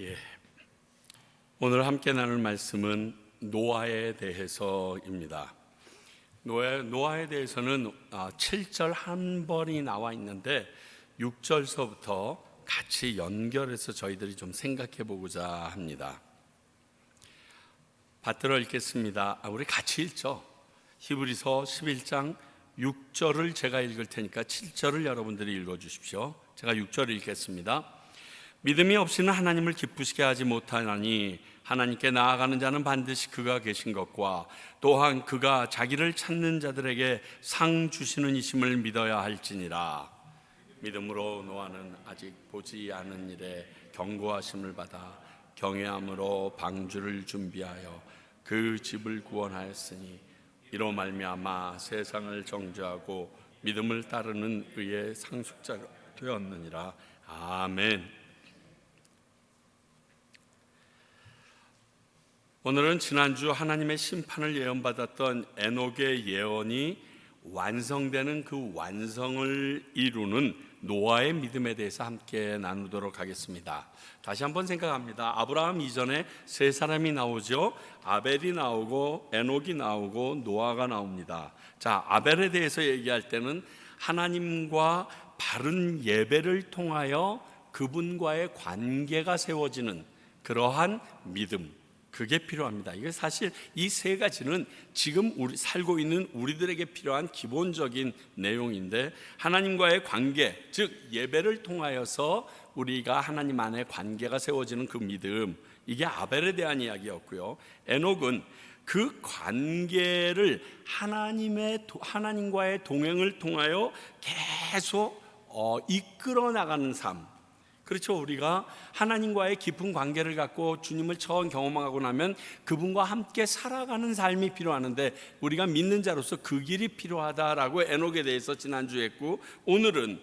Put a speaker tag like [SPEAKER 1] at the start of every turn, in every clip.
[SPEAKER 1] 예. 오늘 함께 나눌 말씀은 노아에 대해서입니다. 노아에 대해서는 7절 한 번이 나와 있는데 6절서부터 같이 연결해서 저희들이 좀 생각해 보고자 합니다. 받들어 읽겠습니다. 우리 같이 읽죠. 히브리서 11장 6절을 제가 읽을 테니까 7절을 여러분들이 읽어 주십시오. 제가 6절을 읽겠습니다. 믿음이 없이는 하나님을 기쁘시게 하지 못하나니 하나님께 나아가는 자는 반드시 그가 계신 것과 또한 그가 자기를 찾는 자들에게 상 주시는 이심을 믿어야 할지니라. 믿음으로 노아는 아직 보지 않은 일에 경고하심을 받아 경외함으로 방주를 준비하여 그 집을 구원하였으니 이로 말미암아 세상을 정죄하고 믿음을 따르는 의의 상속자가 되었느니라. 아멘. 오늘은 지난주 하나님의 심판을 예언받았던 에녹의 예언이 완성되는 그 완성을 이루는 노아의 믿음에 대해서 함께 나누도록 하겠습니다. 다시 한번 생각합니다. 아브라함 이전에 세 사람이 나오죠. 아벨이 나오고 에녹이 나오고 노아가 나옵니다. 자, 아벨에 대해서 얘기할 때는 하나님과 바른 예배를 통하여 그분과의 관계가 세워지는 그러한 믿음, 그게 필요합니다. 이게 사실 이 세 가지는 지금 살고 있는 우리들에게 필요한 기본적인 내용인데, 하나님과의 관계, 즉 예배를 통하여서 우리가 하나님 안에 관계가 세워지는 그 믿음, 이게 아벨에 대한 이야기였고요. 에녹은 그 관계를 하나님과의 동행을 통하여 계속 이끌어 나가는 삶. 그렇죠. 우리가 하나님과의 깊은 관계를 갖고 주님을 처음 경험하고 나면 그분과 함께 살아가는 삶이 필요하는데, 우리가 믿는 자로서 그 길이 필요하다라고 에녹에 대해서 지난주에 했고, 오늘은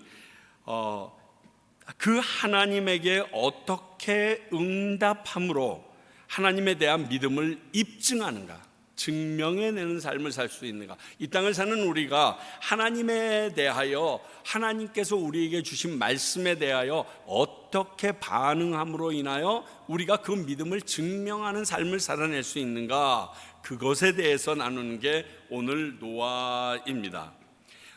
[SPEAKER 1] 그 하나님에게 어떻게 응답함으로 하나님에 대한 믿음을 입증하는가, 증명해내는 삶을 살 수 있는가. 이 땅을 사는 우리가 하나님에 대하여, 하나님께서 우리에게 주신 말씀에 대하여 어떻게 반응함으로 인하여 우리가 그 믿음을 증명하는 삶을 살아낼 수 있는가, 그것에 대해서 나누는 게 오늘 노아입니다.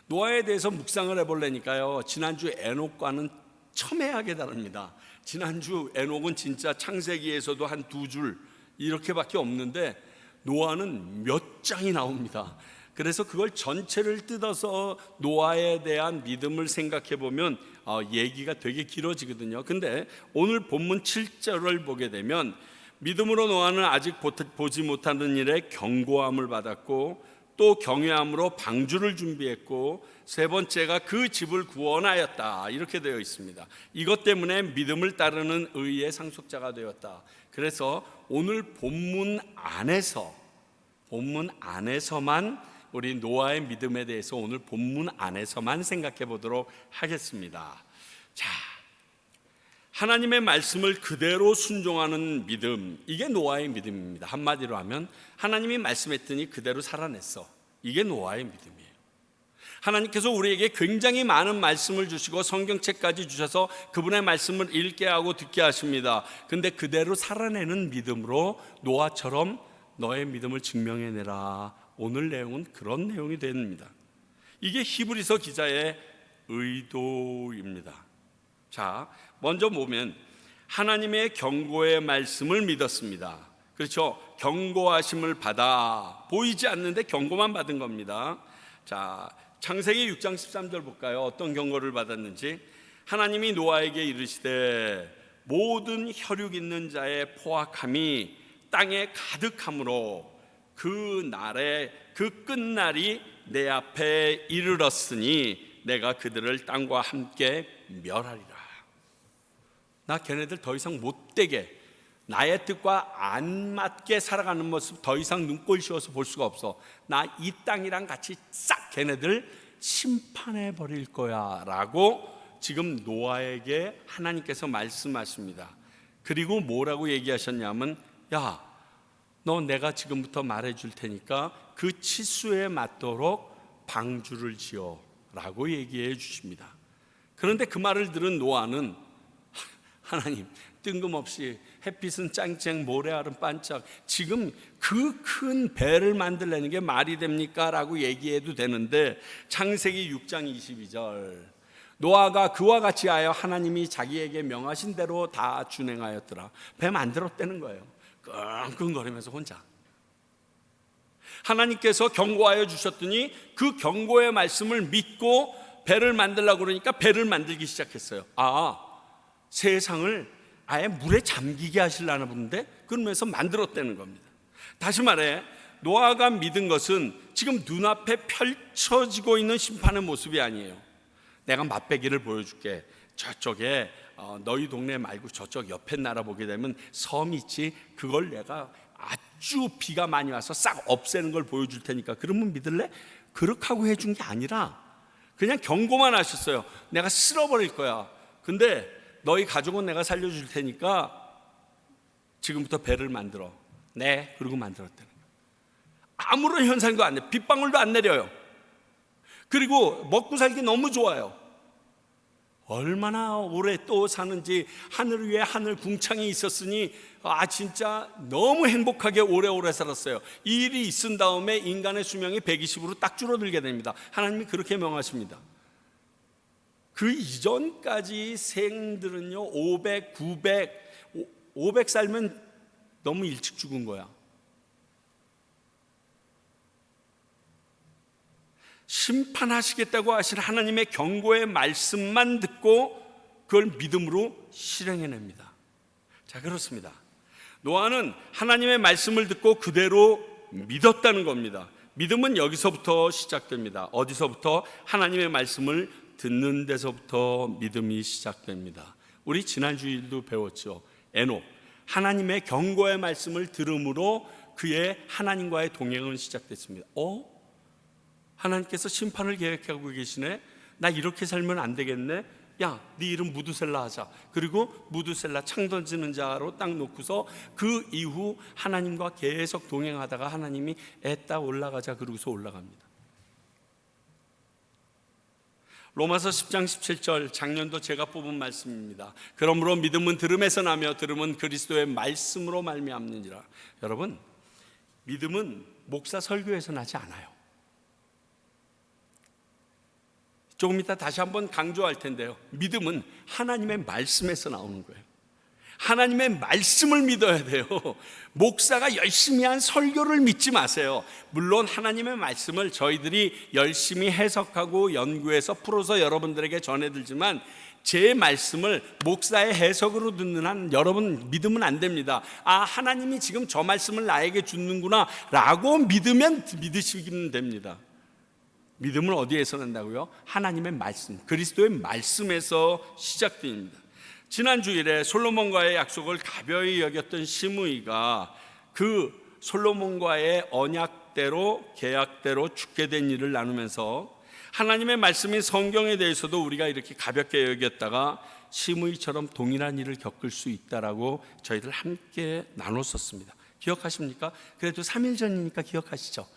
[SPEAKER 1] 노아에 대해서 묵상을 해보려니까요, 지난주 에녹과는 첨예하게 다릅니다. 지난주 에녹은 진짜 창세기에서도 한 2줄 이렇게밖에 없는데, 노아는 몇 장이 나옵니다. 그래서 그걸 전체를 뜯어서 노아에 대한 믿음을 생각해 보면 얘기가 되게 길어지거든요. 근데 오늘 본문 7절을 보게 되면, 믿음으로 노아는 아직 보지 못하는 일에 경고함을 받았고, 또 경외함으로 방주를 준비했고, 세 번째가 그 집을 구원하였다, 이렇게 되어 있습니다. 이것 때문에 믿음을 따르는 의의 상속자가 되었다. 그래서 오늘 본문 안에서만 우리 노아의 믿음에 대해서 오늘 본문 안에서만 생각해 보도록 하겠습니다. 자, 하나님의 말씀을 그대로 순종하는 믿음, 이게 노아의 믿음입니다. 한마디로 하면 하나님이 말씀했더니 그대로 살아냈어. 이게 노아의 믿음이에요. 하나님께서 우리에게 굉장히 많은 말씀을 주시고 성경책까지 주셔서 그분의 말씀을 읽게 하고 듣게 하십니다. 근데 그대로 살아내는 믿음으로 노아처럼 너의 믿음을 증명해내라. 오늘 내용은 그런 내용이 됩니다. 이게 히브리서 기자의 의도입니다. 자, 먼저 보면 하나님의 경고의 말씀을 믿었습니다. 그렇죠. 경고하심을 받아 보이지 않는데 경고만 받은 겁니다. 자, 창세기 6장 13절 볼까요? 어떤 경고를 받았는지. 하나님이 노아에게 이르시되 모든 혈육 있는 자의 포악함이 땅에 가득함으로 그 끝날이 내 앞에 이르렀으니 내가 그들을 땅과 함께 멸하리라. 나 걔네들 더 이상 못되게, 나의 뜻과 안 맞게 살아가는 모습 더 이상 눈꼴 씌워서 볼 수가 없어. 나 이 땅이랑 같이 싹 걔네들 심판해 버릴 거야 라고 지금 노아에게 하나님께서 말씀하십니다. 그리고 뭐라고 얘기하셨냐면, 야, 너 내가 지금부터 말해줄 테니까 그 치수에 맞도록 방주를 지어 라고 얘기해 주십니다. 그런데 그 말을 들은 노아는 하나님, 뜬금없이 햇빛은 쨍쨍 모래알은 반짝, 지금 그 큰 배를 만들려는 게 말이 됩니까? 라고 얘기해도 되는데, 창세기 6장 22절, 노아가 그와 같이 하여 하나님이 자기에게 명하신 대로 다 준행하였더라. 배 만들었다는 거예요. 끙끙거리면서 혼자. 하나님께서 경고하여 주셨더니 그 경고의 말씀을 믿고 배를 만들려고 그러니까 배를 만들기 시작했어요. 세상을 아예 물에 잠기게 하시려나 보는데, 그러면서 만들었다는 겁니다. 다시 말해, 노아가 믿은 것은 지금 눈앞에 펼쳐지고 있는 심판의 모습이 아니에요. 내가 맛배기를 보여줄게. 저쪽에 너희 동네 말고 저쪽 옆에 나라 보게 되면 섬이 있지, 그걸 내가 아주 비가 많이 와서 싹 없애는 걸 보여줄 테니까 그러면 믿을래? 그렇게 하고 해준 게 아니라 그냥 경고만 하셨어요. 내가 쓸어버릴 거야. 근데 너희 가족은 내가 살려줄 테니까 지금부터 배를 만들어. 네, 그리고 만들었다는 거예요. 아무런 현상도 안 돼. 빗방울도 안 내려요. 그리고 먹고 살기 너무 좋아요. 얼마나 오래 또 사는지, 하늘 위에 하늘 궁창이 있었으니 진짜 너무 행복하게 오래오래 살았어요. 이 일이 있은 다음에 인간의 수명이 120으로 딱 줄어들게 됩니다. 하나님이 그렇게 명하십니다. 그 이전까지 생들은요 500, 500 살면 너무 일찍 죽은 거야. 심판하시겠다고 하신 하나님의 경고의 말씀만 듣고 그걸 믿음으로 실행해냅니다. 자, 그렇습니다. 노아는 하나님의 말씀을 듣고 그대로 믿었다는 겁니다. 믿음은 여기서부터 시작됩니다. 어디서부터? 하나님의 말씀을 듣는 데서부터 믿음이 시작됩니다. 우리 지난 주일도 배웠죠. 에녹, 하나님의 경고의 말씀을 들음으로 그의 하나님과의 동행은 시작됐습니다. 하나님께서 심판을 계획하고 계시네. 나 이렇게 살면 안 되겠네. 야, 네 이름 무두셀라 하자. 그리고 무두셀라, 창 던지는 자로 딱 놓고서 그 이후 하나님과 계속 동행하다가 하나님이 애따 올라가자 그러고서 올라갑니다. 로마서 10장 17절, 작년도 제가 뽑은 말씀입니다. 그러므로 믿음은 들음에서 나며 들음은 그리스도의 말씀으로 말미암느니라. 여러분, 믿음은 목사 설교에서 나지 않아요. 조금 이따 다시 한번 강조할 텐데요, 믿음은 하나님의 말씀에서 나오는 거예요. 하나님의 말씀을 믿어야 돼요. 목사가 열심히 한 설교를 믿지 마세요. 물론 하나님의 말씀을 저희들이 열심히 해석하고 연구해서 풀어서 여러분들에게 전해드리지만 제 말씀을 목사의 해석으로 듣는 한 여러분 믿으면 안 됩니다. 하나님이 지금 저 말씀을 나에게 주는구나 라고 믿으시면 됩니다. 믿음은 어디에서 난다고요? 하나님의 말씀, 그리스도의 말씀에서 시작됩니다. 지난 주일에 솔로몬과의 약속을 가벼이 여겼던 시므이가 그 솔로몬과의 언약대로, 계약대로 죽게 된 일을 나누면서 하나님의 말씀인 성경에 대해서도 우리가 이렇게 가볍게 여겼다가 시므이처럼 동일한 일을 겪을 수 있다라고 저희들 함께 나눴었습니다. 기억하십니까? 그래도 3일 전이니까 기억하시죠?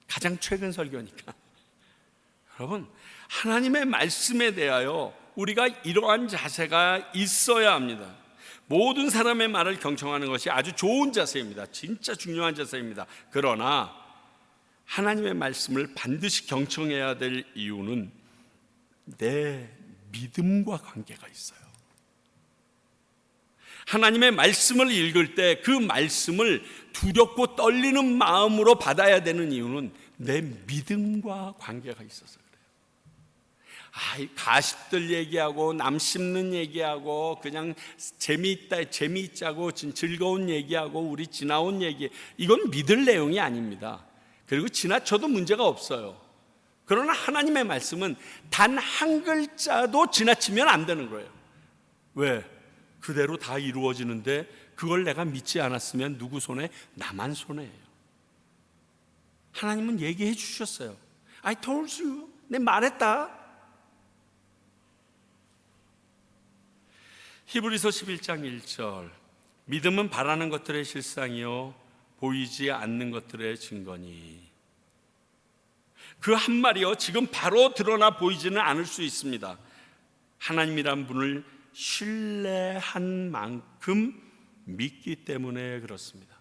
[SPEAKER 1] 가장 최근 설교니까. 여러분, 하나님의 말씀에 대하여 우리가 이러한 자세가 있어야 합니다. 모든 사람의 말을 경청하는 것이 아주 좋은 자세입니다. 진짜 중요한 자세입니다. 그러나 하나님의 말씀을 반드시 경청해야 될 이유는 내 믿음과 관계가 있어요. 하나님의 말씀을 읽을 때 그 말씀을 두렵고 떨리는 마음으로 받아야 되는 이유는 내 믿음과 관계가 있어서 그래요. 가십들 얘기하고 남 씹는 얘기하고 그냥 재미있자고 즐거운 얘기하고 우리 지나온 얘기, 이건 믿을 내용이 아닙니다. 그리고 지나쳐도 문제가 없어요. 그러나 하나님의 말씀은 단 한 글자도 지나치면 안 되는 거예요. 왜? 그대로 다 이루어지는데 그걸 내가 믿지 않았으면 누구 손에? 나만 손해예요. 하나님은 얘기해 주셨어요. I told you. 내 말했다. 히브리서 11장 1절, 믿음은 바라는 것들의 실상이요 보이지 않는 것들의 증거니. 그 한 말이요 지금 바로 드러나 보이지는 않을 수 있습니다. 하나님이란 분을 신뢰한 만큼 믿기 때문에 그렇습니다.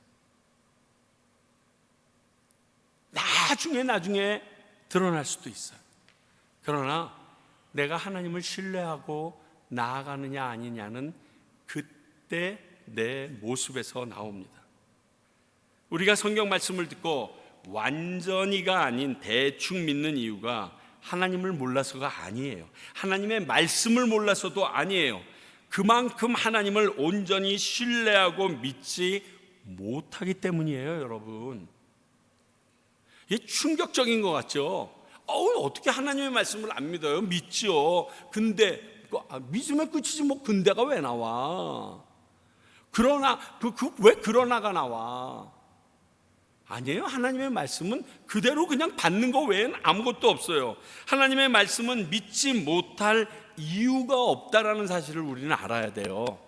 [SPEAKER 1] 나중에 드러날 수도 있어요. 그러나 내가 하나님을 신뢰하고 나아가느냐 아니냐는 그때 내 모습에서 나옵니다. 우리가 성경 말씀을 듣고 완전히가 아닌 대충 믿는 이유가 하나님을 몰라서가 아니에요. 하나님의 말씀을 몰라서도 아니에요. 그만큼 하나님을 온전히 신뢰하고 믿지 못하기 때문이에요, 여러분. 이게 충격적인 것 같죠? 어떻게 하나님의 말씀을 안 믿어요? 믿죠. 근데 믿음의 끝이지 뭐 근데가 왜 나와? 그러나 왜 그러나가 나와? 아니에요. 하나님의 말씀은 그대로 그냥 받는 거 외에는 아무것도 없어요. 하나님의 말씀은 믿지 못할 이유가 없다라는 사실을 우리는 알아야 돼요.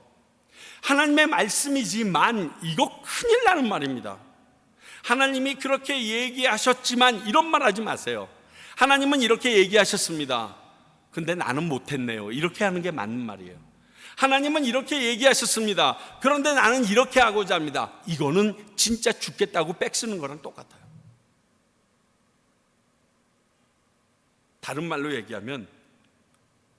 [SPEAKER 1] 하나님의 말씀이지만 이거 큰일 나는 말입니다. 하나님이 그렇게 얘기하셨지만 이런 말 하지 마세요. 하나님은 이렇게 얘기하셨습니다. 근데 나는 못했네요. 이렇게 하는 게 맞는 말이에요. 하나님은 이렇게 얘기하셨습니다. 그런데 나는 이렇게 하고자 합니다. 이거는 진짜 죽겠다고 빽 쓰는 거랑 똑같아요. 다른 말로 얘기하면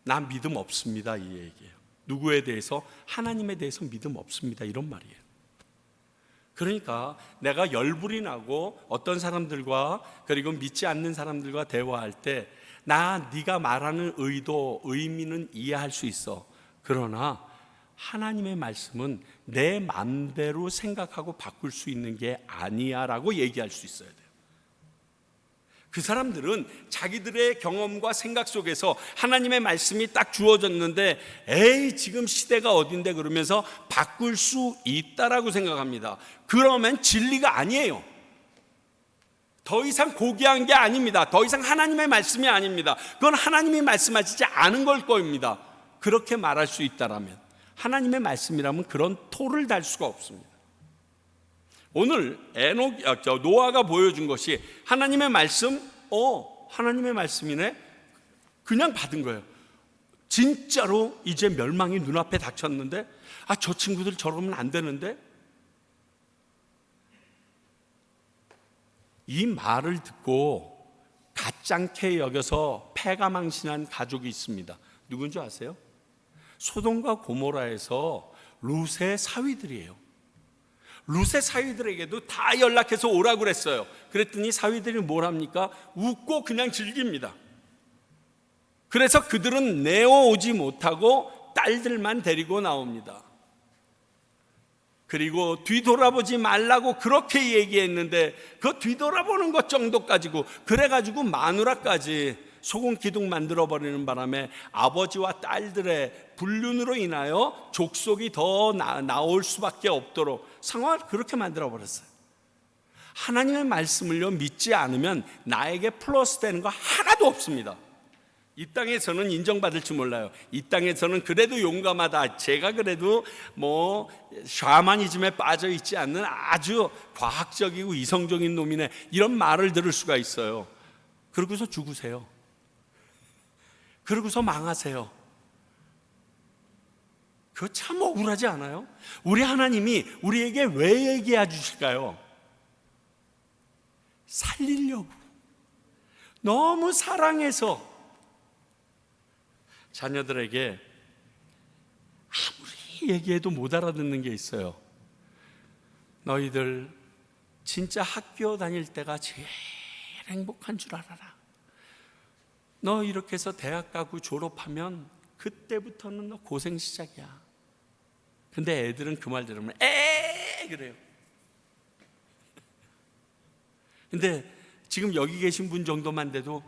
[SPEAKER 1] 나 믿음 없습니다, 이 얘기예요. 누구에 대해서? 하나님에 대해서 믿음 없습니다, 이런 말이에요. 그러니까 내가 열불이 나고 어떤 사람들과 그리고 믿지 않는 사람들과 대화할 때 네가 말하는 의도, 의미는 이해할 수 있어. 그러나 하나님의 말씀은 내 마음대로 생각하고 바꿀 수 있는 게 아니야 라고 얘기할 수 있어야 돼요. 그 사람들은 자기들의 경험과 생각 속에서 하나님의 말씀이 딱 주어졌는데 에이 지금 시대가 어딘데 그러면서 바꿀 수 있다라고 생각합니다. 그러면 진리가 아니에요. 더 이상 고귀한 게 아닙니다. 더 이상 하나님의 말씀이 아닙니다. 그건 하나님이 말씀하시지 않은 걸 겁니다. 그렇게 말할 수 있다라면 하나님의 말씀이라면 그런 토를 달 수가 없습니다. 오늘 노아가 보여준 것이 하나님의 말씀, 하나님의 말씀이네? 그냥 받은 거예요. 진짜로 이제 멸망이 눈앞에 닥쳤는데 저 친구들 저러면 안 되는데? 이 말을 듣고 가짱케 여겨서 패가망신한 가족이 있습니다. 누군지 아세요? 소돔과 고모라에서 롯의 사위들이에요. 롯의 사위들에게도 다 연락해서 오라고 그랬어요. 그랬더니 사위들이 뭘 합니까? 웃고 그냥 즐깁니다. 그래서 그들은 내어오지 못하고 딸들만 데리고 나옵니다. 그리고 뒤돌아보지 말라고 그렇게 얘기했는데 그 뒤돌아보는 것 정도 가지고 그래가지고 마누라까지 소금 기둥 만들어버리는 바람에 아버지와 딸들의 불륜으로 인하여 족속이 더 나올 수밖에 없도록 상황을 그렇게 만들어버렸어요. 하나님의 말씀을요 믿지 않으면 나에게 플러스 되는 거 하나도 없습니다. 이 땅에서는 인정받을지 몰라요. 이 땅에서는 그래도 용감하다. 제가 그래도 샤머니즘에 빠져 있지 않는 아주 과학적이고 이성적인 놈이네. 이런 말을 들을 수가 있어요. 그러고서 죽으세요. 그러고서 망하세요. 그거 참 억울하지 않아요? 우리 하나님이 우리에게 왜 얘기해 주실까요? 살리려고. 너무 사랑해서 자녀들에게 아무리 얘기해도 못 알아듣는 게 있어요. 너희들 진짜 학교 다닐 때가 제일 행복한 줄 알아라. 너 이렇게 해서 대학 가고 졸업하면 그때부터는 너 고생 시작이야. 근데 애들은 그 말 들으면 그래요. 근데 지금 여기 계신 분 정도만 돼도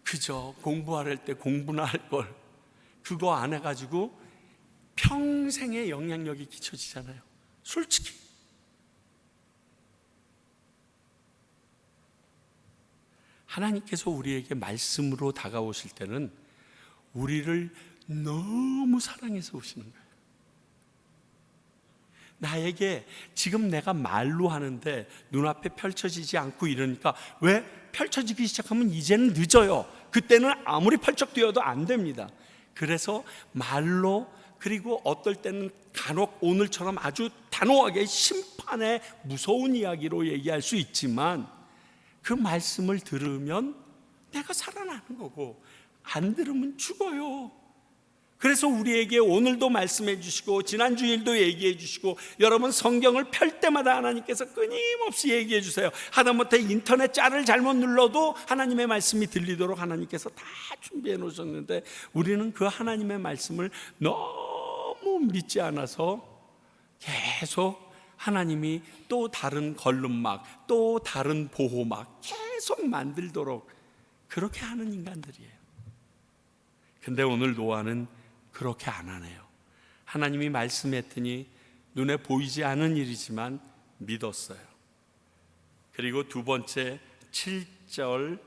[SPEAKER 1] 그저 공부할 때 공부나 할 걸 그거 안 해가지고 평생의 영향력이 끼쳐지잖아요. 솔직히 하나님께서 우리에게 말씀으로 다가오실 때는 우리를 너무 사랑해서 오시는 거예요. 나에게 지금 내가 말로 하는데 눈앞에 펼쳐지지 않고 이러니까 왜? 펼쳐지기 시작하면 이제는 늦어요. 그때는 아무리 펄쩍 뛰어도 안 됩니다. 그래서 말로 그리고 어떨 때는 간혹 오늘처럼 아주 단호하게 심판의 무서운 이야기로 얘기할 수 있지만 그 말씀을 들으면 내가 살아나는 거고 안 들으면 죽어요. 그래서 우리에게 오늘도 말씀해 주시고 지난 주일도 얘기해 주시고 여러분 성경을 펼 때마다 하나님께서 끊임없이 얘기해 주세요. 하다못해 인터넷 짤을 잘못 눌러도 하나님의 말씀이 들리도록 하나님께서 다 준비해 놓으셨는데 우리는 그 하나님의 말씀을 너무 믿지 않아서 계속 하나님이 또 다른 걸름막 또 다른 보호막 계속 만들도록 그렇게 하는 인간들이에요. 근데 오늘 노아는 그렇게 안 하네요. 하나님이 말씀했더니 눈에 보이지 않은 일이지만 믿었어요. 그리고 두 번째 7절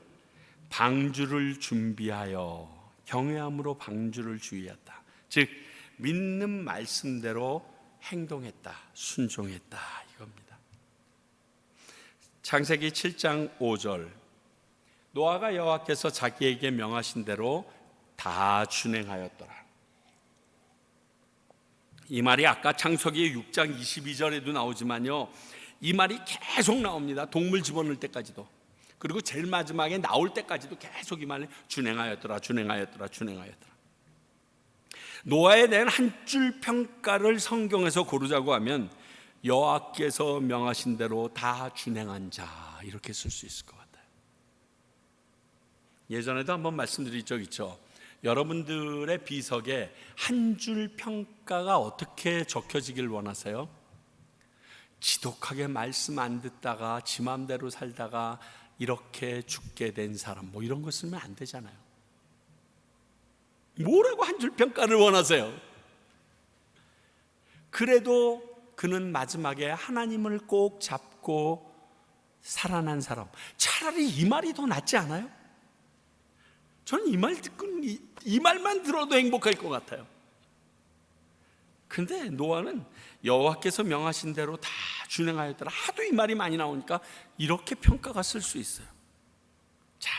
[SPEAKER 1] 방주를 준비하여 경외함으로 방주를 주의했다. 즉 믿는 말씀대로 행동했다, 순종했다 이겁니다. 창세기 7장 5절 노아가 여호와께서 자기에게 명하신 대로 다 준행하였더라. 이 말이 아까 창세기 6장 22절에도 나오지만요, 이 말이 계속 나옵니다. 동물 집어넣을 때까지도, 그리고 제일 마지막에 나올 때까지도 계속 이 말이 준행하였더라, 준행하였더라, 준행하였더라. 노아에 대한 한 줄 평가를 성경에서 고르자고 하면 여호와께서 명하신 대로 다 준행한 자 이렇게 쓸 수 있을 것 같아요. 예전에도 한번 말씀드린 적 있죠. 여러분들의 비석에 한 줄 평가가 어떻게 적혀지길 원하세요? 지독하게 말씀 안 듣다가 지 맘대로 살다가 이렇게 죽게 된 사람, 뭐 이런 거 쓰면 안 되잖아요. 뭐라고 한 줄 평가를 원하세요? 그래도 그는 마지막에 하나님을 꼭 잡고 살아난 사람, 차라리 이 말이 더 낫지 않아요? 저는 이 말 듣고 이 말만 들어도 행복할 것 같아요. 근데 노아는 여호와께서 명하신 대로 다 준행하였더라. 하도 이 말이 많이 나오니까 이렇게 평가가 쓸 수 있어요. 자,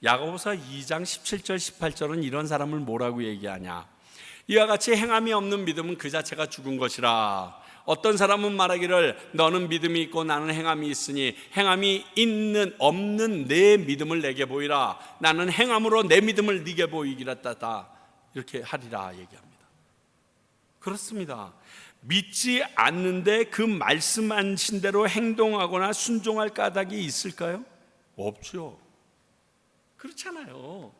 [SPEAKER 1] 야고보서 2장 17절 18절은 이런 사람을 뭐라고 얘기하냐? 이와 같이 행함이 없는 믿음은 그 자체가 죽은 것이라. 어떤 사람은 말하기를 너는 믿음이 있고 나는 행함이 있으니 행함이 있는 없는 내 믿음을 내게 보이라. 나는 행함으로 내 믿음을 네게 보이기라다. 이렇게 하리라 얘기합니다. 그렇습니다. 믿지 않는데 그 말씀하신 대로 행동하거나 순종할 까닭이 있을까요? 없죠. 그렇잖아요.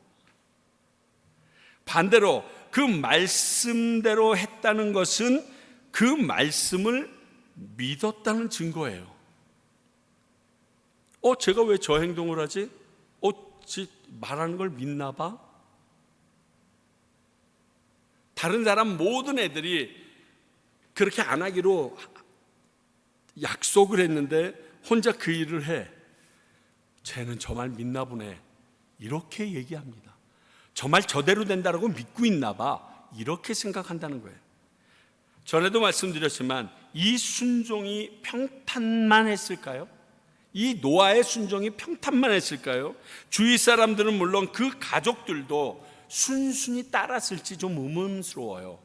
[SPEAKER 1] 반대로 그 말씀대로 했다는 것은 그 말씀을 믿었다는 증거예요. 제가 왜 저 행동을 하지? 말하는 걸 믿나 봐? 다른 사람 모든 애들이 그렇게 안 하기로 약속을 했는데 혼자 그 일을 해. 쟤는 저 말 믿나 보네. 이렇게 얘기합니다. 저 말 저대로 된다라고 믿고 있나 봐. 이렇게 생각한다는 거예요. 전에도 말씀드렸지만 이 순종이 평탄만 했을까요? 이 노아의 순종이 평탄만 했을까요? 주위 사람들은 물론 그 가족들도 순순히 따랐을지 좀 의문스러워요.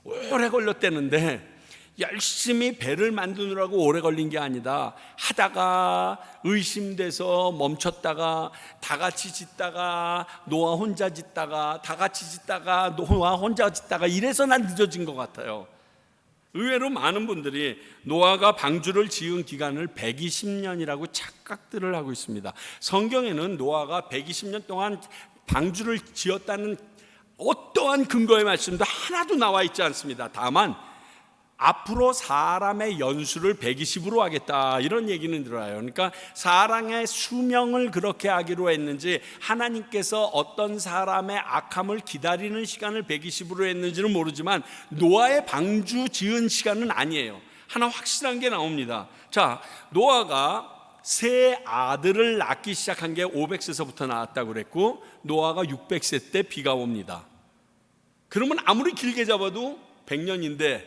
[SPEAKER 1] 오래 걸렸다는데 열심히 배를 만드느라고 오래 걸린 게 아니다. 하다가 의심돼서 멈췄다가 다 같이 짓다가 노아 혼자 짓다가 다 같이 짓다가 노아 혼자 짓다가 이래서 난 늦어진 것 같아요. 의외로 많은 분들이 노아가 방주를 지은 기간을 120년이라고 착각들을 하고 있습니다. 성경에는 노아가 120년 동안 방주를 지었다는 어떠한 근거의 말씀도 하나도 나와 있지 않습니다. 다만 앞으로 사람의 연수를 120으로 하겠다 이런 얘기는 들어요. 그러니까 사람의 수명을 그렇게 하기로 했는지 하나님께서 어떤 사람의 악함을 기다리는 시간을 120으로 했는지는 모르지만 노아의 방주 지은 시간은 아니에요. 하나 확실한 게 나옵니다. 자, 노아가 세 아들을 낳기 시작한 게 500세서부터 나왔다고 그랬고 노아가 600세 때 비가 옵니다. 그러면 아무리 길게 잡아도 100년인데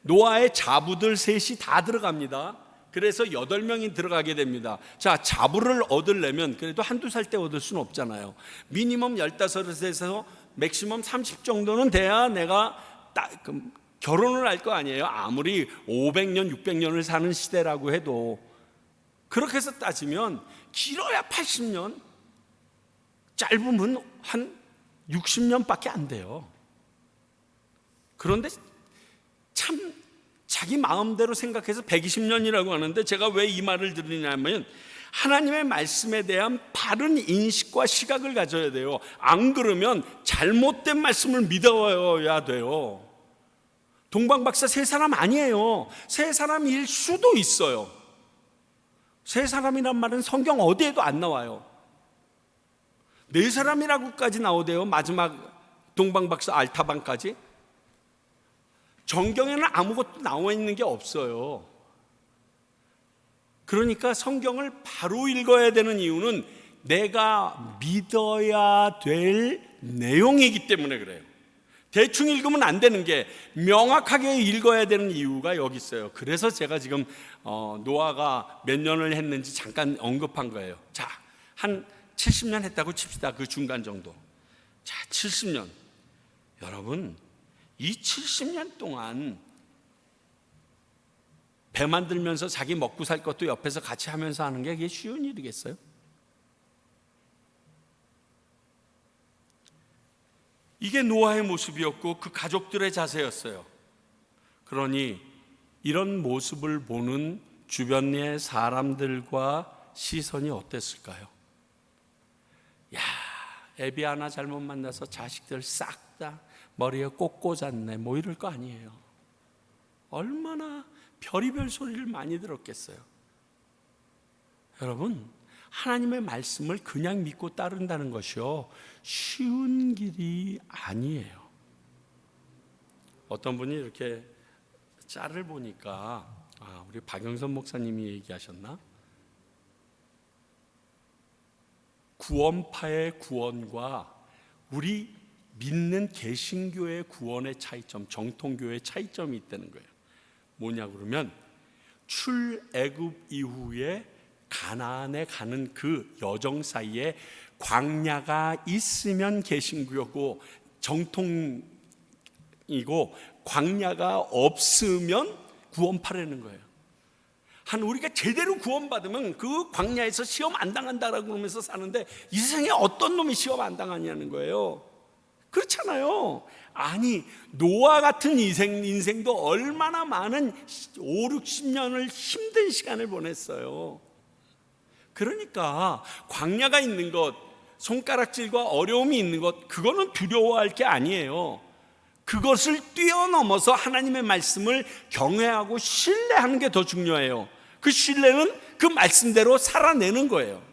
[SPEAKER 1] 노아의 자부들 셋이 다 들어갑니다. 그래서 8명이 들어가게 됩니다. 자, 자부를 얻으려면 그래도 한두 살 때 얻을 수는 없잖아요. 미니멈 15에서 맥시멈 30 정도는 돼야 내가 결혼을 할 거 아니에요. 아무리 500년, 600년을 사는 시대라고 해도 그렇게 해서 따지면 길어야 80년, 짧으면 한 60년밖에 안 돼요. 그런데 참 자기 마음대로 생각해서 120년이라고 하는데, 제가 왜 이 말을 드리냐면 하나님의 말씀에 대한 바른 인식과 시각을 가져야 돼요. 안 그러면 잘못된 말씀을 믿어야 돼요. 동방박사 세 사람 아니에요. 세 사람일 수도 있어요. 세 사람이란 말은 성경 어디에도 안 나와요. 네 사람이라고까지 나오대요. 마지막 동방박사 알타반까지. 정경에는 아무것도 나와 있는 게 없어요. 그러니까 성경을 바로 읽어야 되는 이유는 내가 믿어야 될 내용이기 때문에 그래요. 대충 읽으면 안 되는 게 명확하게 읽어야 되는 이유가 여기 있어요. 그래서 제가 지금 노아가 몇 년을 했는지 잠깐 언급한 거예요. 자, 한 70년 했다고 칩시다. 그 중간 정도. 자, 70년. 여러분, 이 70년 동안 배 만들면서 자기 먹고 살 것도 옆에서 같이 하면서 하는 게 이게 쉬운 일이겠어요? 이게 노아의 모습이었고 그 가족들의 자세였어요. 그러니 이런 모습을 보는 주변의 사람들과 시선이 어땠을까요? 야, 애비 하나 잘못 만나서 자식들 싹 다 머리에 꼭 꽂았네, 뭐 이럴 거 아니에요. 얼마나 별의별 소리를 많이 들었겠어요. 여러분, 하나님의 말씀을 그냥 믿고 따른다는 것이요, 쉬운 길이 아니에요. 어떤 분이 이렇게 짤을 보니까, 우리 박영선 목사님이 얘기하셨나? 구원파의 구원과 우리 믿는 개신교의 구원의 차이점, 정통교의 차이점이 있다는 거예요. 뭐냐 그러면 출애굽 이후에 가나안에 가는 그 여정 사이에 광야가 있으면 개신교고 정통이고, 광야가 없으면 구원파라는 거예요. 우리가 제대로 구원받으면 그 광야에서 시험 안 당한다라고 그러면서 사는데 이 세상에 어떤 놈이 시험 안 당하냐는 거예요. 그렇잖아요. 아니, 노아 같은 인생도 얼마나 많은 5, 60년을 힘든 시간을 보냈어요. 그러니까 광야가 있는 것, 손가락질과 어려움이 있는 것, 그거는 두려워할 게 아니에요. 그것을 뛰어넘어서 하나님의 말씀을 경외하고 신뢰하는 게 더 중요해요. 그 신뢰는 그 말씀대로 살아내는 거예요.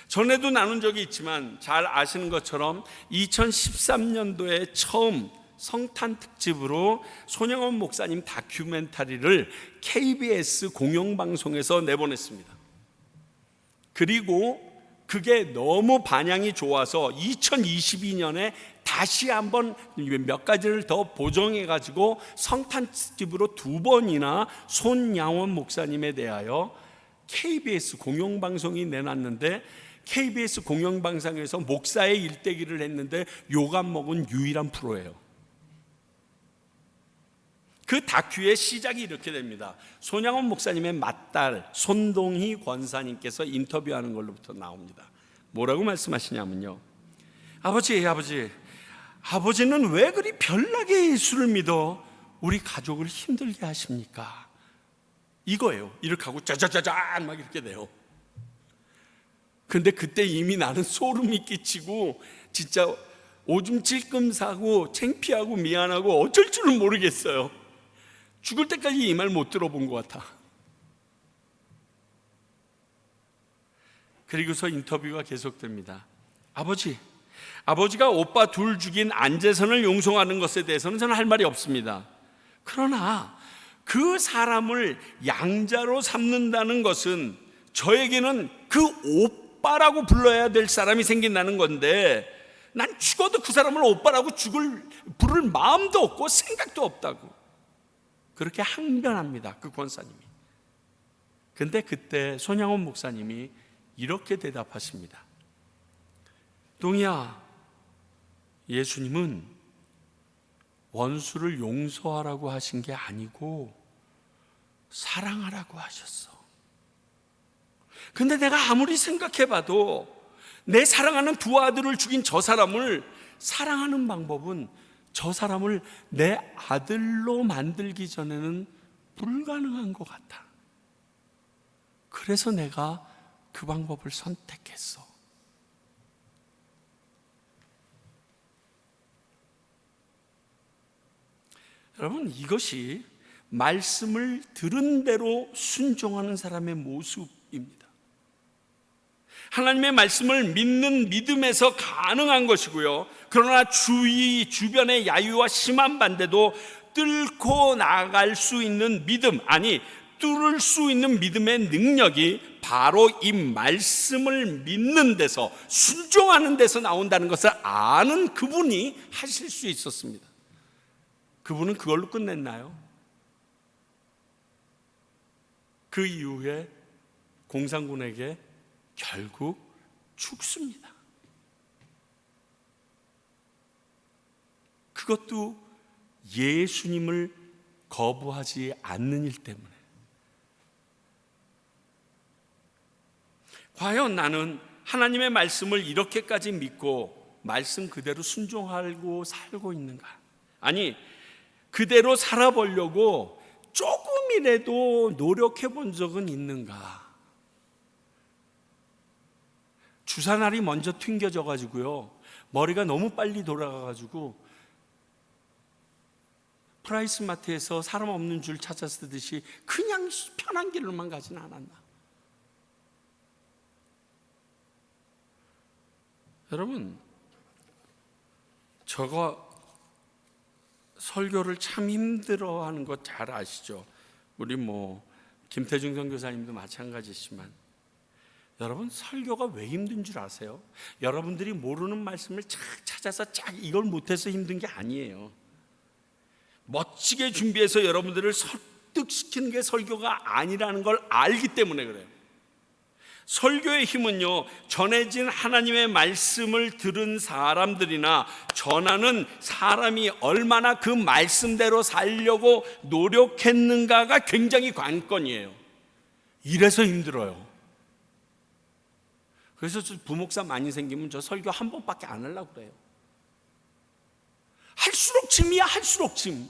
[SPEAKER 1] 전에도 나눈 적이 있지만 잘 아시는 것처럼 2013년도에 처음 성탄 특집으로 손영원 목사님 다큐멘터리를 KBS 공영방송에서 내보냈습니다. 그리고 그게 너무 반향이 좋아서 2022년에 다시 한번 몇 가지를 더 보정해가지고 성탄 특집으로 2번이나 손양원 목사님에 대하여 KBS 공영방송이 내놨는데, KBS 공영방송에서 목사의 일대기를 했는데 욕 안 먹은 유일한 프로예요. 그 다큐의 시작이 이렇게 됩니다. 손양원 목사님의 맏딸 손동희 권사님께서 인터뷰하는 걸로부터 나옵니다. 뭐라고 말씀하시냐면요, 아버지는 왜 그리 별나게 예수를 믿어 우리 가족을 힘들게 하십니까? 이거예요. 이렇게 하고 짜자자잔 막 이렇게 돼요. 근데 그때 이미 나는 소름이 끼치고 진짜 오줌 찔끔 사고 창피하고 미안하고 어쩔 줄은 모르겠어요. 죽을 때까지 이 말 못 들어본 것 같아. 그리고서 인터뷰가 계속됩니다. 아버지가 오빠 둘 죽인 안재선을 용서하는 것에 대해서는 저는 할 말이 없습니다. 그러나 그 사람을 양자로 삼는다는 것은 저에게는 그 오빠라고 불러야 될 사람이 생긴다는 건데, 난 죽어도 그 사람을 오빠라고 부를 마음도 없고 생각도 없다고 그렇게 항변합니다, 그 권사님이. 근데 그때 손양원 목사님이 이렇게 대답하십니다. 동희야, 예수님은 원수를 용서하라고 하신 게 아니고 사랑하라고 하셨어. 근데 내가 아무리 생각해봐도 내 사랑하는 두 아들을 죽인 저 사람을 사랑하는 방법은 저 사람을 내 아들로 만들기 전에는 불가능한 것 같아. 그래서 내가 그 방법을 선택했어. 여러분, 이것이 말씀을 들은 대로 순종하는 사람의 모습입니다. 하나님의 말씀을 믿는 믿음에서 가능한 것이고요. 그러나 주변의 야유와 심한 반대도 뚫고 나갈 수 있는 믿음, 아니 뚫을 수 있는 믿음의 능력이 바로 이 말씀을 믿는 데서, 순종하는 데서 나온다는 것을 아는 그분이 하실 수 있었습니다. 그분은 그걸로 끝냈나요? 그 이후에 공산군에게 결국 죽습니다. 그것도 예수님을 거부하지 않는 일 때문에. 과연 나는 하나님의 말씀을 이렇게까지 믿고 말씀 그대로 순종하고 살고 있는가? 아니, 그대로 살아보려고 조금이라도 노력해 본 적은 있는가? 주사날이 먼저 튕겨져 가지고요, 머리가 너무 빨리 돌아가 가지고 프라이스 마트에서 사람 없는 줄 찾아쓰듯이 그냥 편한 길로만 가지는 않았나? 여러분, 저거 설교를 참 힘들어하는 거 잘 아시죠? 우리 김태중 선교사님도 마찬가지지만, 여러분, 설교가 왜 힘든 줄 아세요? 여러분들이 모르는 말씀을 착 찾아서 이걸 못해서 힘든 게 아니에요. 멋지게 준비해서 여러분들을 설득시키는 게 설교가 아니라는 걸 알기 때문에 그래요. 설교의 힘은요, 전해진 하나님의 말씀을 들은 사람들이나 전하는 사람이 얼마나 그 말씀대로 살려고 노력했는가가 굉장히 관건이에요. 이래서 힘들어요. 그래서 저 부목사 많이 생기면 저 설교 한 번밖에 안 하려고 그래요. 할수록 짐이야, 할수록 짐.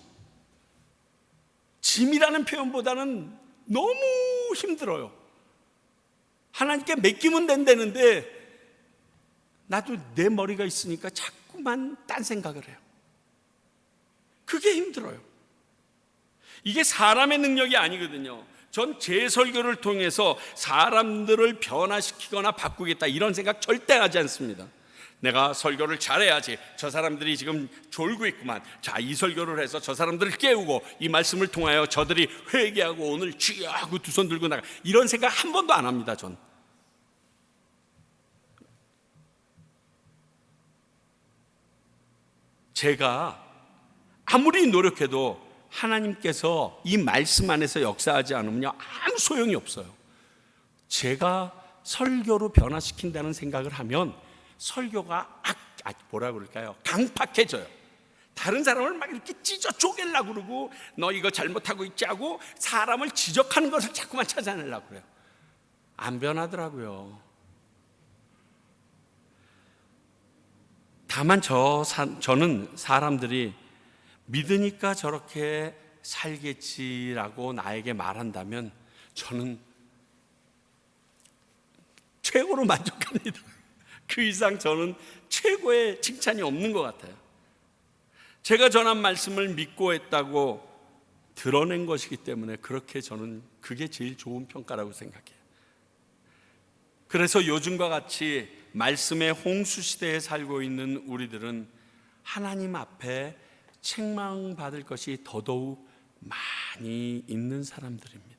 [SPEAKER 1] 짐이라는 표현보다는 너무 힘들어요. 하나님께 맡기면 된다는데 나도 내 머리가 있으니까 자꾸만 딴 생각을 해요. 그게 힘들어요. 이게 사람의 능력이 아니거든요. 전 제 설교를 통해서 사람들을 변화시키거나 바꾸겠다 이런 생각 절대 하지 않습니다. 내가 설교를 잘해야지, 저 사람들이 지금 졸고 있구만, 자, 이 설교를 해서 저 사람들을 깨우고 이 말씀을 통하여 저들이 회개하고 오늘 주여 하고 두 손 들고 나가, 이런 생각 한 번도 안 합니다. 전 제가 아무리 노력해도 하나님께서 이 말씀 안에서 역사하지 않으면요, 아무 소용이 없어요. 제가 설교로 변화시킨다는 생각을 하면 설교가 뭐라 그럴까요? 강팍해져요. 다른 사람을 막 이렇게 찢어 쪼개려고 그러고, 너 이거 잘못하고 있지 하고 사람을 지적하는 것을 자꾸만 찾아내려고 그래요. 안 변하더라고요. 다만 저는 사람들이 믿으니까 저렇게 살겠지라고 나에게 말한다면 저는 최고로 만족합니다. 그 이상 저는 최고의 칭찬이 없는 것 같아요. 제가 전한 말씀을 믿고 했다고 드러낸 것이기 때문에 그렇게 저는 그게 제일 좋은 평가라고 생각해요. 그래서 요즘과 같이 말씀의 홍수 시대에 살고 있는 우리들은 하나님 앞에 책망받을 것이 더더욱 많이 있는 사람들입니다.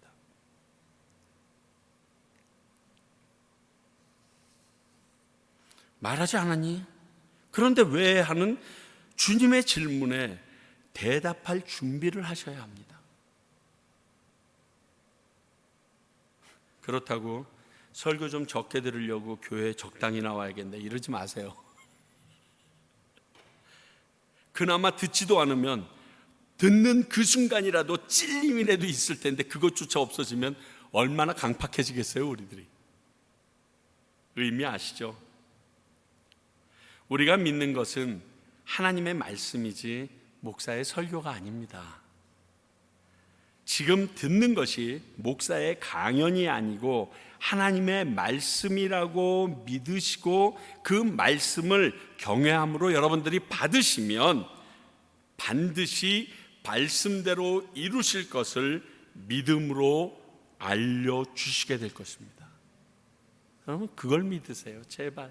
[SPEAKER 1] 말하지 않았니? 그런데 왜? 하는 주님의 질문에 대답할 준비를 하셔야 합니다. 그렇다고 설교 좀 적게 들으려고 교회에 적당히 나와야겠네 이러지 마세요. 그나마 듣지도 않으면 듣는 그 순간이라도 찔림이라도 있을 텐데 그것조차 없어지면 얼마나 강팍해지겠어요, 우리들이. 의미 아시죠? 우리가 믿는 것은 하나님의 말씀이지 목사의 설교가 아닙니다. 지금 듣는 것이 목사의 강연이 아니고 하나님의 말씀이라고 믿으시고 그 말씀을 경외함으로 여러분들이 받으시면 반드시 말씀대로 이루실 것을 믿음으로 알려주시게 될 것입니다. 여러분 그걸 믿으세요, 제발.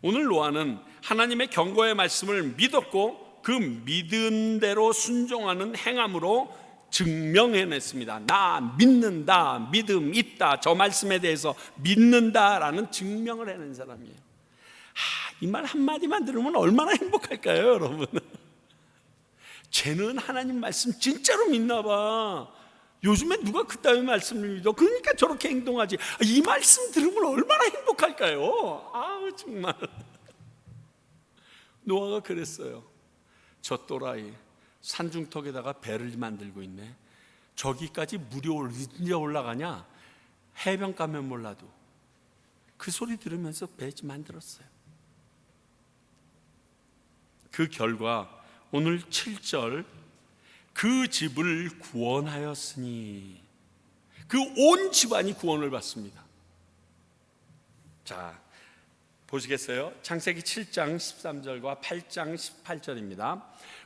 [SPEAKER 1] 오늘 노아는 하나님의 경고의 말씀을 믿었고 그 믿은 대로 순종하는 행함으로 증명해냈습니다. 나 믿는다, 믿음 있다, 저 말씀에 대해서 믿는다라는 증명을 해낸 사람이에요. 이 말 한마디만 들으면 얼마나 행복할까요, 여러분? 쟤는 하나님 말씀 진짜로 믿나 봐. 요즘에 누가 그따위 말씀을 믿어? 그러니까 저렇게 행동하지. 이 말씀 들으면 얼마나 행복할까요? 아우 정말. 노아가 그랬어요. 저 또라이 산중턱에다가 배를 만들고 있네. 저기까지 물이 언제 올라가냐? 해변 가면 몰라도. 그 소리 들으면서 배 만들었어요. 그 결과 오늘 7절 그 집을 구원하였으니 그 온 집안이 구원을 받습니다. 자, 보시겠어요? 창세기 7장 13절과 8장 18절입니다.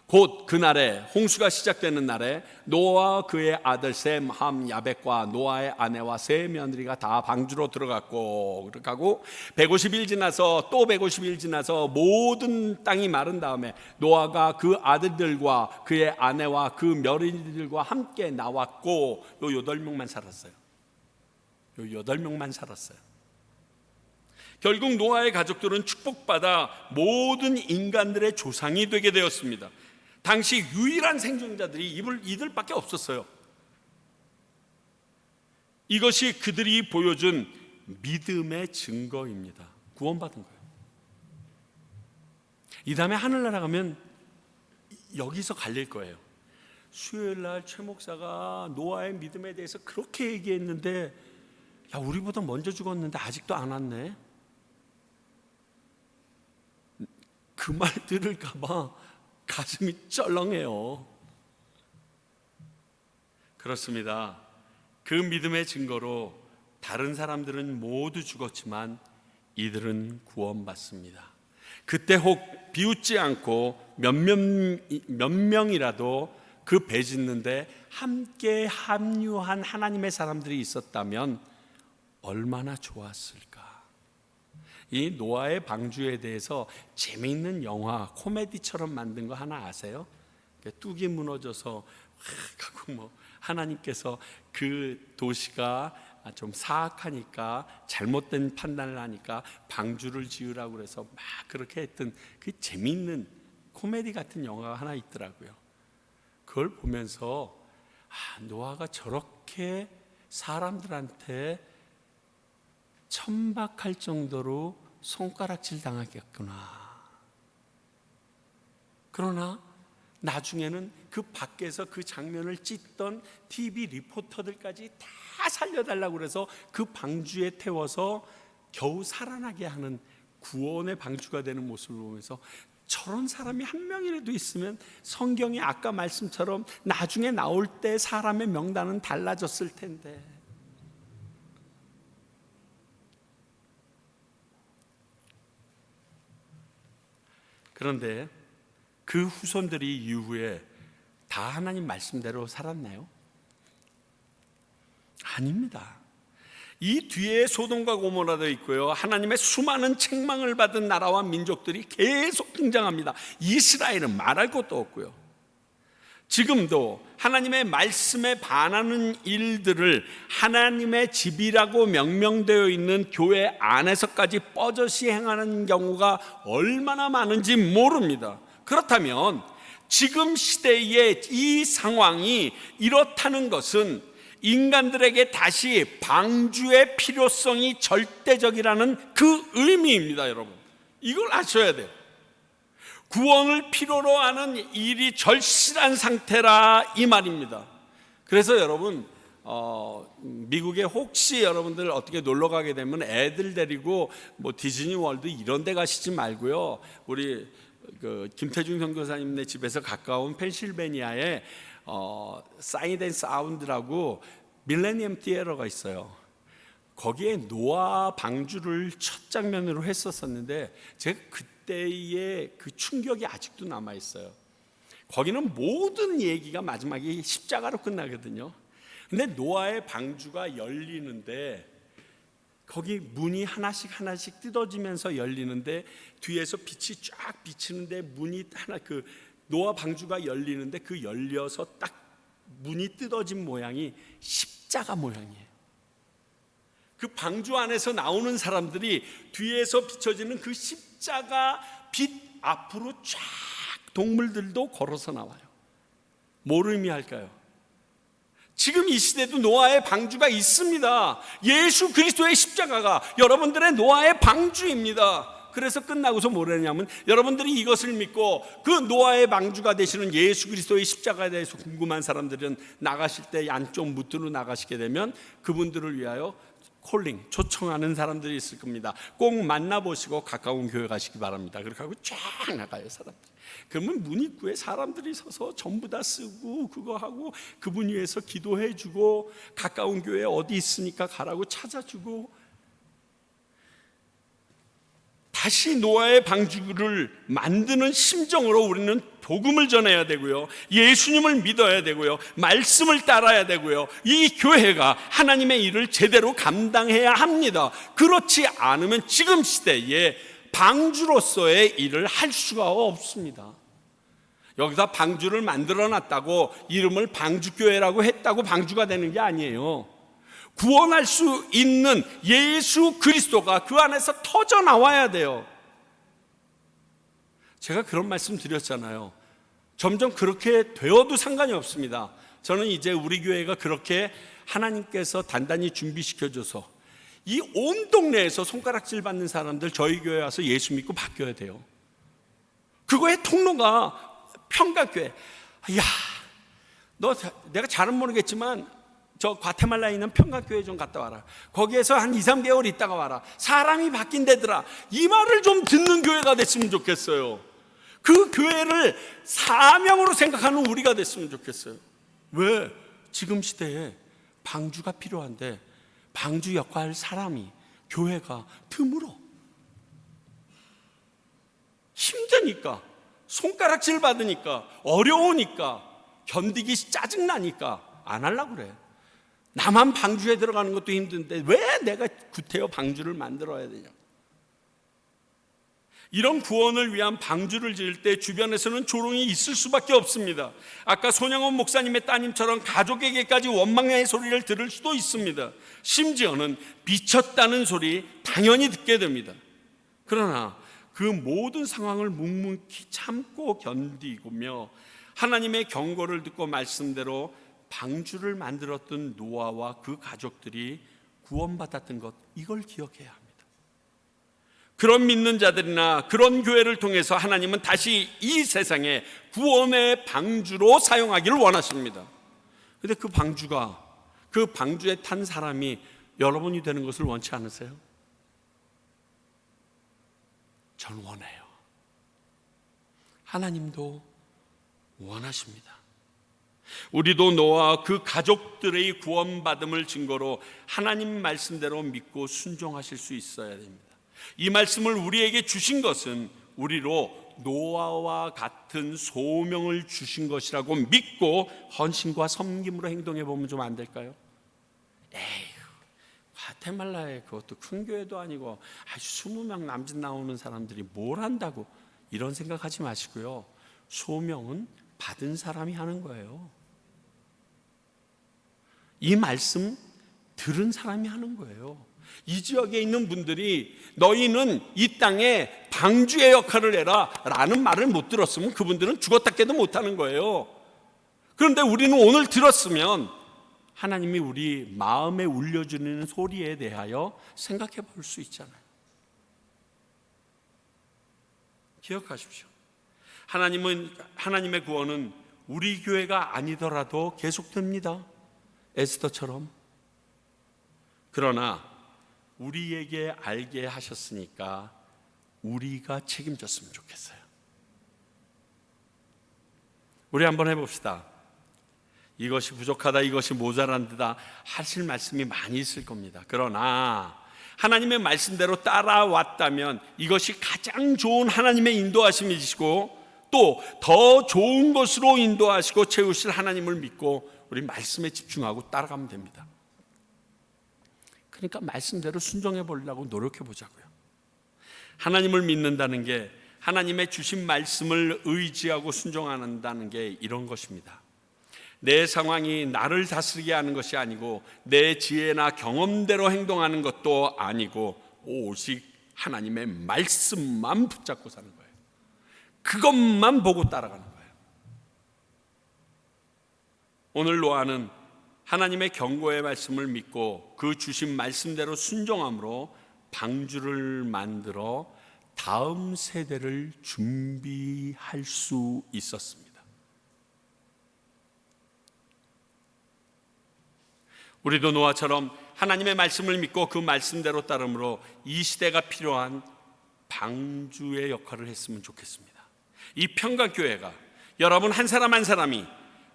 [SPEAKER 1] 곧 그날에 홍수가 시작되는 날에 노아와 그의 아들 셈, 함, 야벳과 노아의 아내와 세 며느리가 다 방주로 들어갔고 그렇게 하고 150일 지나서 또 150일 지나서 모든 땅이 마른 다음에 노아가 그 아들들과 그의 아내와 그 며느리들과 함께 나왔고 요 8명만 살았어요. 요 8명만 살았어요. 결국 노아의 가족들은 축복받아 모든 인간들의 조상이 되게 되었습니다. 당시 유일한 생존자들이 이들밖에 없었어요. 이것이 그들이 보여준 믿음의 증거입니다. 구원받은 거예요. 이 다음에 하늘나라 가면 여기서 갈릴 거예요. 수요일날 최 목사가 노아의 믿음에 대해서 그렇게 얘기했는데 야, 우리보다 먼저 죽었는데 아직도 안 왔네. 그 말 들을까 봐 가슴이 쩔렁해요. 그렇습니다. 그 믿음의 증거로 다른 사람들은 모두 죽었지만 이들은 구원받습니다. 그때 혹 비웃지 않고 몇 명이라도 그 배 짓는데 함께 합류한 하나님의 사람들이 있었다면 얼마나 좋았을까. 이 노아의 방주에 대해서 재미있는 영화 코미디처럼 만든 거 하나 아세요? 뚝이 무너져서 뭐 하나님께서 그 도시가 좀 사악하니까 잘못된 판단을 하니까 방주를 지으라고 그래서 막 그렇게 했던 그 재미있는 코미디 같은 영화가 하나 있더라고요. 그걸 보면서 노아가 저렇게 사람들한테 천박할 정도로 손가락질 당하겠구나. 그러나 나중에는 그 밖에서 그 장면을 찍던 TV 리포터들까지 다 살려달라고 그래서 그 방주에 태워서 겨우 살아나게 하는 구원의 방주가 되는 모습을 보면서 저런 사람이 한 명이라도 있으면 성경이 아까 말씀처럼 나중에 나올 때 사람의 명단은 달라졌을 텐데. 그런데 그 후손들이 이후에 다 하나님 말씀대로 살았나요? 아닙니다. 이 뒤에 소돔과 고모라도 있고요. 하나님의 수많은 책망을 받은 나라와 민족들이 계속 등장합니다. 이스라엘은 말할 것도 없고요. 지금도 하나님의 말씀에 반하는 일들을 하나님의 집이라고 명명되어 있는 교회 안에서까지 뻗어시 행하는 경우가 얼마나 많은지 모릅니다. 그렇다면 지금 시대의 이 상황이 이렇다는 것은 인간들에게 다시 방주의 필요성이 절대적이라는 그 의미입니다. 여러분, 이걸 아셔야 돼요. 구원을 필요로 하는 일이 절실한 상태라 이 말입니다. 그래서 여러분 미국에 혹시 여러분들 어떻게 놀러 가게 되면 애들 데리고 뭐 디즈니 월드 이런 데 가시지 말고요. 우리 김태중 선교사님네 집에서 가까운 펜실베니아에 사이드 앤 사운드라고 밀레니엄 티에터가 있어요. 거기에 노아 방주를 첫 장면으로 했었었는데 제가 그때의 그 충격이 아직도 남아 있어요. 거기는 모든 얘기가 마지막에 십자가로 끝나거든요. 근데 노아의 방주가 열리는데 거기 문이 하나씩 뜯어지면서 열리는데 뒤에서 빛이 쫙 비치는데 문이 하나 그 노아 방주가 열리는데 그 열려서 딱 문이 뜯어진 모양이 십자가 모양이에요. 그 방주 안에서 나오는 사람들이 뒤에서 비춰지는 그 십자가 빛 앞으로 쫙 동물들도 걸어서 나와요. 뭘 의미할까요? 지금 이 시대도 노아의 방주가 있습니다. 예수 그리스도의 십자가가 여러분들의 노아의 방주입니다. 그래서 끝나고서 뭐라냐면 여러분들이 이것을 믿고 그 노아의 방주가 되시는 예수 그리스도의 십자가에 대해서 궁금한 사람들은 나가실 때 양쪽 무트로 나가시게 되면 그분들을 위하여 초청하는 사람들이 있을 겁니다. 꼭 만나보시고 가까운 교회 가시기 바랍니다. 그렇게 하고 쫙 나가요 사람들. 그러면 문 입구에 사람들이 서서 전부 다 쓰고 그거 하고 그분 위해서 기도해주고 가까운 교회 어디 있으니까 가라고 찾아주고 다시 노아의 방주를 만드는 심정으로 우리는 복음을 전해야 되고요, 예수님을 믿어야 되고요, 말씀을 따라야 되고요, 이 교회가 하나님의 일을 제대로 감당해야 합니다. 그렇지 않으면 지금 시대에 방주로서의 일을 할 수가 없습니다. 여기다 방주를 만들어 놨다고 이름을 방주교회라고 했다고 방주가 되는 게 아니에요. 구원할 수 있는 예수 그리스도가 그 안에서 터져 나와야 돼요. 제가 그런 말씀 드렸잖아요. 점점 그렇게 되어도 상관이 없습니다. 저는 이제 우리 교회가 그렇게 하나님께서 단단히 준비시켜줘서 이 온 동네에서 손가락질 받는 사람들 저희 교회 와서 예수 믿고 바뀌어야 돼요. 그거의 통로가 평가교회. 야, 너 내가 잘은 모르겠지만 저 과테말라에 있는 평가교회 좀 갔다 와라. 거기에서 한 2, 3개월 있다가 와라. 사람이 바뀐대더라. 이 말을 좀 듣는 교회가 됐으면 좋겠어요. 그 교회를 사명으로 생각하는 우리가 됐으면 좋겠어요. 왜? 지금 시대에 방주가 필요한데 방주 역할 사람이 교회가 드물어. 힘드니까, 손가락질 받으니까, 어려우니까, 견디기 짜증나니까 안 하려고 그래. 나만 방주에 들어가는 것도 힘든데 왜 내가 구태여 방주를 만들어야 되냐. 이런 구원을 위한 방주를 지을 때 주변에서는 조롱이 있을 수밖에 없습니다. 아까 손영원 목사님의 따님처럼 가족에게까지 원망의 소리를 들을 수도 있습니다. 심지어는 미쳤다는 소리 당연히 듣게 됩니다. 그러나 그 모든 상황을 묵묵히 참고 견디고며 하나님의 경고를 듣고 말씀대로 방주를 만들었던 노아와 그 가족들이 구원받았던 것, 이걸 기억해야 합니다. 그런 믿는 자들이나 그런 교회를 통해서 하나님은 다시 이 세상에 구원의 방주로 사용하기를 원하십니다. 그런데 그 방주가, 그 방주에 탄 사람이 여러분이 되는 것을 원치 않으세요? 저는 원해요. 하나님도 원하십니다. 우리도 노아와 그 가족들의 구원받음을 증거로 하나님 말씀대로 믿고 순종하실 수 있어야 됩니다. 이 말씀을 우리에게 주신 것은 우리로 노아와 같은 소명을 주신 것이라고 믿고 헌신과 섬김으로 행동해 보면 좀 안 될까요? 에휴, 과테말라에 그것도 큰 교회도 아니고 20명 남짓 나오는 사람들이 뭘 한다고, 이런 생각하지 마시고요. 소명은 받은 사람이 하는 거예요. 이 말씀 들은 사람이 하는 거예요. 이 지역에 있는 분들이 너희는 이 땅에 방주의 역할을 해라 라는 말을 못 들었으면 그분들은 죽었다 깨도 못하는 거예요. 그런데 우리는 오늘 들었으면 하나님이 우리 마음에 울려주는 소리에 대하여 생각해 볼 수 있잖아요. 기억하십시오. 하나님의 구원은 우리 교회가 아니더라도 계속됩니다. 에스더처럼. 그러나 우리에게 알게 하셨으니까 우리가 책임졌으면 좋겠어요. 우리 한번 해봅시다. 이것이 부족하다, 이것이 모자란다 하실 말씀이 많이 있을 겁니다. 그러나 하나님의 말씀대로 따라왔다면 이것이 가장 좋은 하나님의 인도하심이시고 또 더 좋은 것으로 인도하시고 채우실 하나님을 믿고 우리 말씀에 집중하고 따라가면 됩니다. 그러니까 말씀대로 순종해 보려고 노력해 보자고요. 하나님을 믿는다는 게 하나님의 주신 말씀을 의지하고 순종한다는 게 이런 것입니다. 내 상황이 나를 다스리게 하는 것이 아니고 내 지혜나 경험대로 행동하는 것도 아니고 오직 하나님의 말씀만 붙잡고 사는 거예요. 그것만 보고 따라가는 거예요. 오늘 노아는 하나님의 경고의 말씀을 믿고 그 주신 말씀대로 순종함으로 방주를 만들어 다음 세대를 준비할 수 있었습니다. 우리도 노아처럼 하나님의 말씀을 믿고 그 말씀대로 따름으로 이 시대가 필요한 방주의 역할을 했으면 좋겠습니다. 이 평강교회가 여러분 한 사람 한 사람이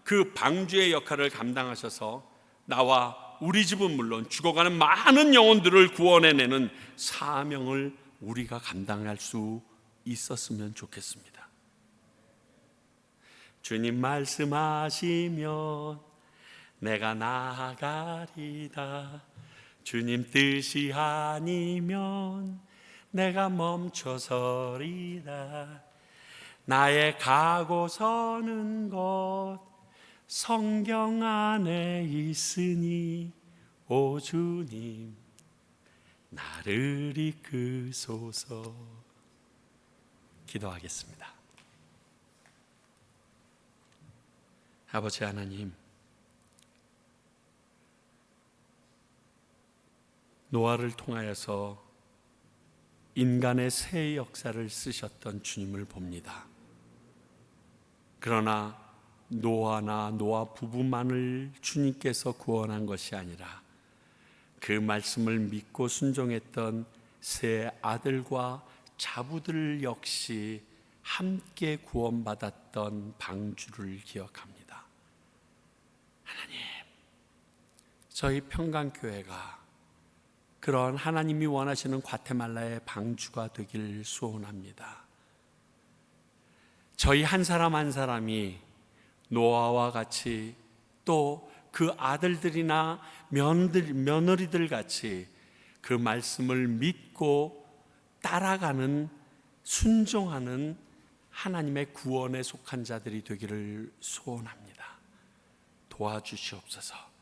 [SPEAKER 1] 그 방주의 역할을 감당하셔서 나와 우리 집은 물론 죽어가는 많은 영혼들을 구원해내는 사명을 우리가 감당할 수 있었으면 좋겠습니다. 주님 말씀하시면 내가 나아가리다. 주님 뜻이 아니면 내가 멈춰서리다. 나의 가고 서는 곳 성경 안에 있으니 오 주님 나를 이끄소서. 기도하겠습니다. 아버지 하나님, 노아를 통하여서 인간의 새 역사를 쓰셨던 주님을 봅니다. 그러나 노아나 노아 부부만을 주님께서 구원한 것이 아니라 그 말씀을 믿고 순종했던 세 아들과 자부들 역시 함께 구원받았던 방주를 기억합니다. 하나님, 저희 평강교회가 그런 하나님이 원하시는 과테말라의 방주가 되길 소원합니다. 저희 한 사람 한 사람이 노아와 같이 또 그 아들들이나 며느리들 같이 그 말씀을 믿고 따라가는 순종하는 하나님의 구원에 속한 자들이 되기를 소원합니다. 도와주시옵소서.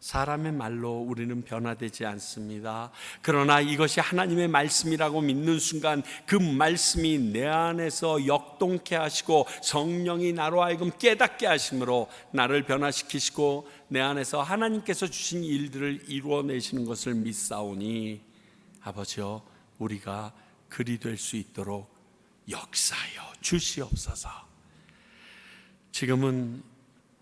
[SPEAKER 1] 사람의 말로 우리는 변화되지 않습니다. 그러나 이것이 하나님의 말씀이라고 믿는 순간 그 말씀이 내 안에서 역동케 하시고 성령이 나로 하여금 깨닫게 하심으로 나를 변화시키시고 내 안에서 하나님께서 주신 일들을 이루어내시는 것을 믿사오니 아버지여, 우리가 그리 될 수 있도록 역사하여 주시옵소서. 지금은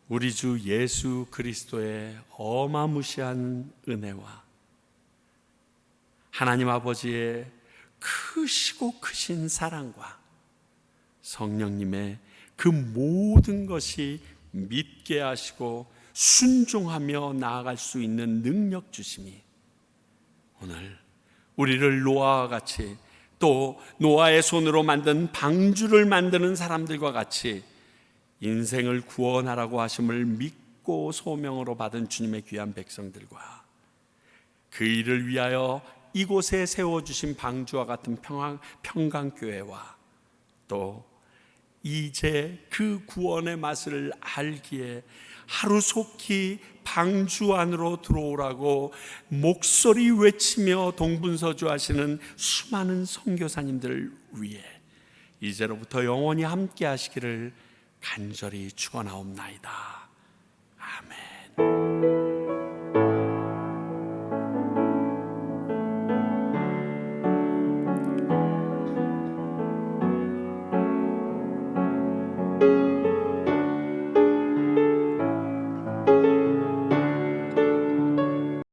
[SPEAKER 1] 우리 주 예수 그리스도의 어마무시한 은혜와 하나님 아버지의 크시고 크신 사랑과 성령님의 그 모든 것이 믿게 하시고 순종하며 나아갈 수 있는 능력 주심이 오늘 우리를 노아와 같이 또 노아의 손으로 만든 방주를 만드는 사람들과 같이 인생을 구원하라고 하심을 믿고 소명으로 받은 주님의 귀한 백성들과 그 일을 위하여 이곳에 세워주신 방주와 같은 평강교회와 또 이제 그 구원의 맛을 알기에 하루속히 방주 안으로 들어오라고 목소리 외치며 동분서주하시는 수많은 선교사님들을 위해 이제로부터 영원히 함께 하시기를 간절히 축원하옵나이다.